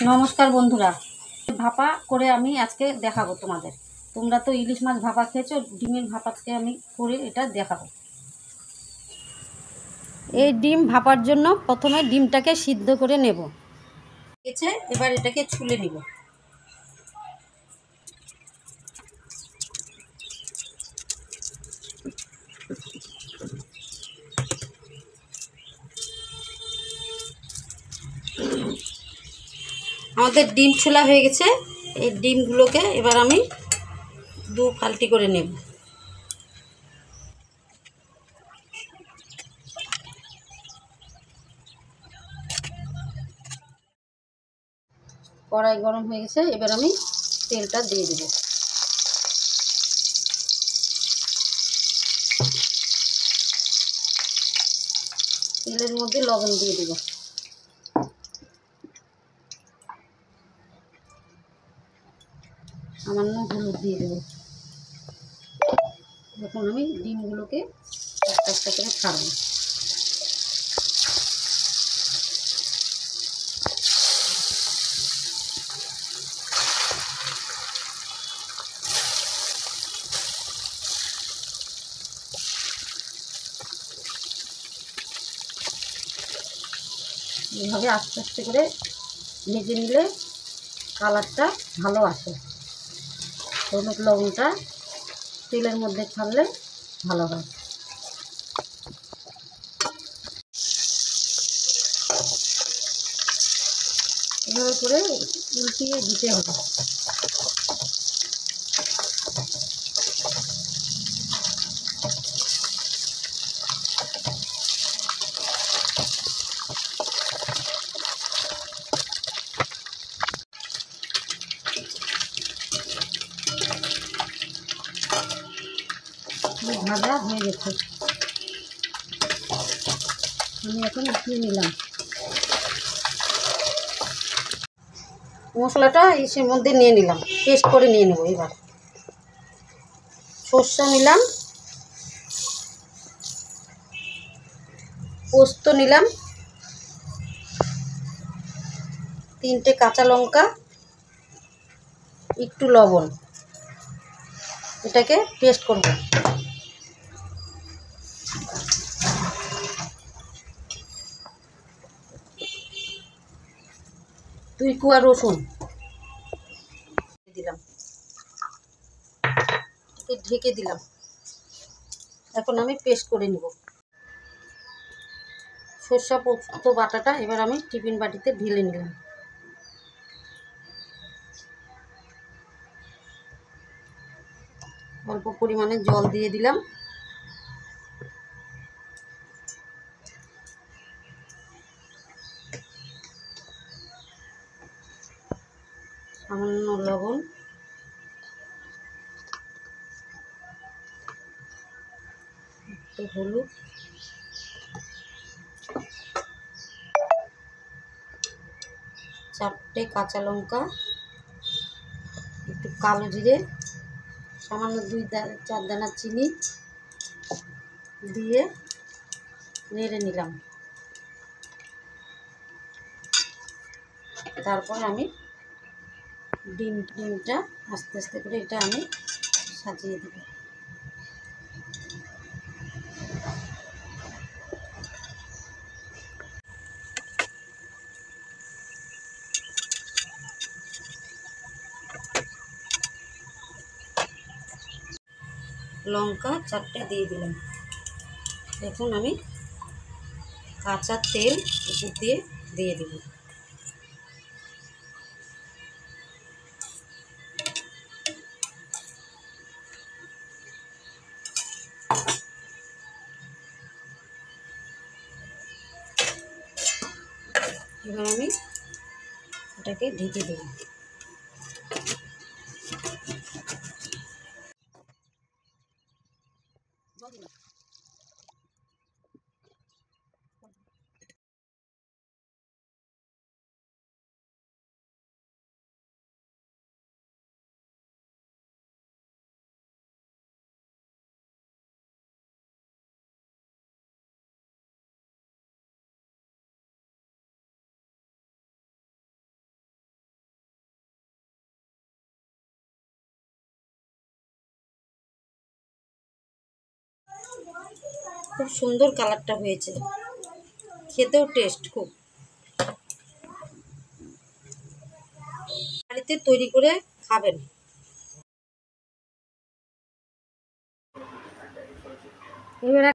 নমস্কার বন্ধুরা, ভাপা করে আমি আজকে দেখাবো তোমাদের। তোমরা তো ইলিশ মাছ ভাপা খেয়েছো, ডিমের ভাপাকে আমি করে এটা দেখাবো। এই ডিম ভাপার জন্য প্রথমে ডিমটাকে সিদ্ধ করে নেব। এবার এটাকে ছুলে নিব। আমাদের ডিম ছোলা হয়ে গেছে। এই ডিমগুলোকে এবার আমি দু ফালতি করে নেব। কড়াই গরম হয়ে গেছে, এবার আমি তেলটা দিয়ে দেব। তেলের মধ্যে লবণ দিয়ে দেব। সামান্য হলুদ দিয়ে দেব। এখন আমি ডিমগুলোকে একটা একটা করে ছাড়বো। এইভাবে আস্তে আস্তে করে ভেজে নিলে কালারটা ভালো আসে। হলুদ লবণটা তেলের মধ্যে ছাড়লে ভালো হয়। এভাবে করে উল্টিয়ে দিতে হবে। ভাজা হয়ে গেছে, আমি এখন উঠিয়ে নিলাম। মশলাটা এর মধ্যে নিয়ে নিলাম, পেস্ট করে নিয়ে নেব। এবার সরষা নিলাম, পোস্ত নিলাম, 3টে কাঁচা লঙ্কা, একটু লবণ, এটাকে পেস্ট করব। 2 কোয়া রসুন দিলাম, ঢেকে দিলাম। এখন আমি পেস্ট করে নিব। সরষা পোস্ত বাটাটা এবার আমি টিফিন বাটিতে ঢেলে নিলাম। অল্প পরিমাণে জল দিয়ে দিলাম। সামান্য লবণ, একটু হলুদ, 4টে কাঁচা লঙ্কা, একটু কালো জিরে, সামান্য 2-4 দানা চিনি দিয়ে নেড়ে নিলাম। তারপর আমি ডিমটা আস্তে আস্তে করে এটা আমি সাজিয়ে দেব। লঙ্কা 4টে দিয়ে দিলাম। এখন আমি কাঁচা তেল উপর দিয়ে দেব। এবার আমি এটাকে ঢেকে দেব। খুব সুন্দর কালারটা হয়েছে, খেতেও টেস্ট খুব। বাড়িতে তৈরি করে খাবেন। এবার